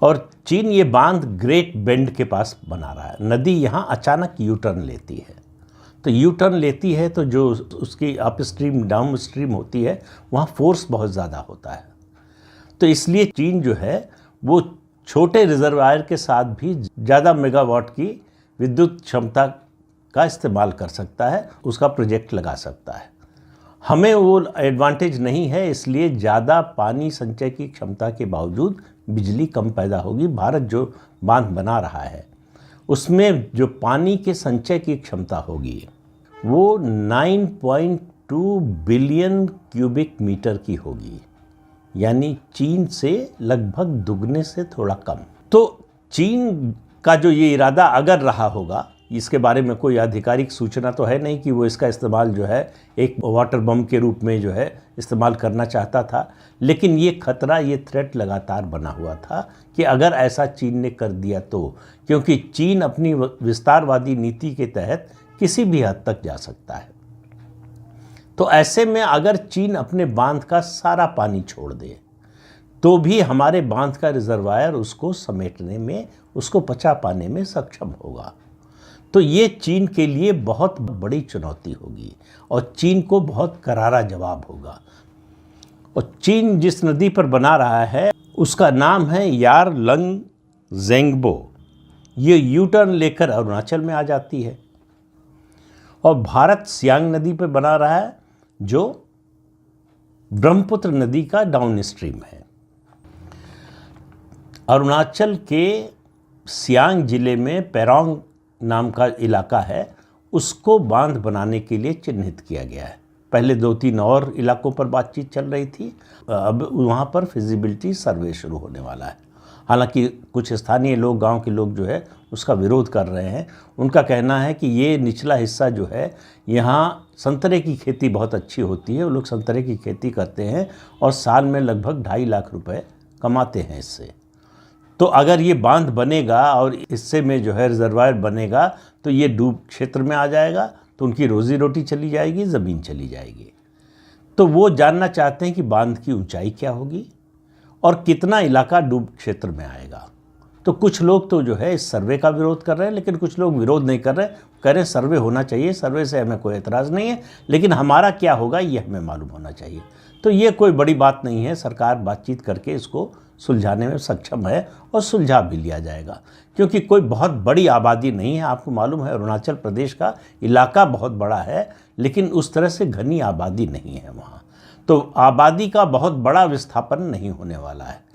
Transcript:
और चीन ये बांध ग्रेट बेंड के पास बना रहा है। नदी यहाँ अचानक यू टर्न लेती है, तो यू टर्न लेती है तो जो उसकी अप स्ट्रीम डाउन स्ट्रीम होती है वहाँ फोर्स बहुत ज़्यादा होता है। तो इसलिए चीन जो है वो छोटे रिजर्वायर के साथ भी ज़्यादा मेगावाट की विद्युत क्षमता का इस्तेमाल कर सकता है, उसका प्रोजेक्ट लगा सकता है। हमें वो एडवांटेज नहीं है, इसलिए ज़्यादा पानी संचय की क्षमता के बावजूद बिजली कम पैदा होगी। भारत जो बांध बना रहा है उसमें जो पानी के संचय की क्षमता होगी वो 9.2 बिलियन क्यूबिक मीटर की होगी, यानी चीन से लगभग दुगने से थोड़ा कम। तो चीन का जो ये इरादा अगर रहा होगा, इसके बारे में कोई आधिकारिक सूचना तो है नहीं कि वो इसका इस्तेमाल जो है एक वाटर बम के रूप में जो है इस्तेमाल करना चाहता था, लेकिन ये खतरा, ये थ्रेट लगातार बना हुआ था कि अगर ऐसा चीन ने कर दिया तो, क्योंकि चीन अपनी विस्तारवादी नीति के तहत किसी भी हद तक जा सकता है। तो ऐसे में अगर चीन अपने बांध का सारा पानी छोड़ दे तो भी हमारे बांध का रिजर्वायर उसको समेटने में, उसको पचा पाने में सक्षम होगा। तो ये चीन के लिए बहुत बड़ी चुनौती होगी और चीन को बहुत करारा जवाब होगा। और चीन जिस नदी पर बना रहा है उसका नाम है यारलंग ज़ेंगबो। ये यू टर्न लेकर अरुणाचल में आ जाती है। और भारत सियांग नदी पर बना रहा है जो ब्रह्मपुत्र नदी का डाउन स्ट्रीम है। अरुणाचल के सियांग जिले में पेरोंग नाम का इलाका है, उसको बांध बनाने के लिए चिन्हित किया गया है। पहले 2-3 और इलाकों पर बातचीत चल रही थी, अब वहाँ पर फिजिबिलिटी सर्वे शुरू होने वाला है। हालांकि कुछ स्थानीय लोग, गांव के लोग जो है उसका विरोध कर रहे हैं। उनका कहना है कि ये निचला हिस्सा जो है, यहाँ संतरे की खेती बहुत अच्छी होती है, वो लोग संतरे की खेती करते हैं और साल में लगभग 2.5 लाख रुपए कमाते हैं इससे। तो अगर ये बांध बनेगा और इससे में जो है रिजर्वायर बनेगा तो ये डूब क्षेत्र में आ जाएगा, तो उनकी रोजी रोटी चली जाएगी, ज़मीन चली जाएगी। तो वो जानना चाहते हैं कि बांध की ऊंचाई क्या होगी और कितना इलाका डूब क्षेत्र में आएगा। तो कुछ लोग तो जो है इस सर्वे का विरोध कर रहे हैं, लेकिन कुछ लोग विरोध नहीं कर रहे, कह रहे हैं सर्वे होना चाहिए, सर्वे से हमें कोई एतराज़ नहीं है, लेकिन हमारा क्या होगा ये हमें मालूम होना चाहिए। तो ये कोई बड़ी बात नहीं है, सरकार बातचीत करके इसको सुलझाने में सक्षम है और सुलझा भी लिया जाएगा, क्योंकि कोई बहुत बड़ी आबादी नहीं है। आपको मालूम है अरुणाचल प्रदेश का इलाका बहुत बड़ा है, लेकिन उस तरह से घनी आबादी नहीं है वहाँ। तो आबादी का बहुत बड़ा विस्थापन नहीं होने वाला है।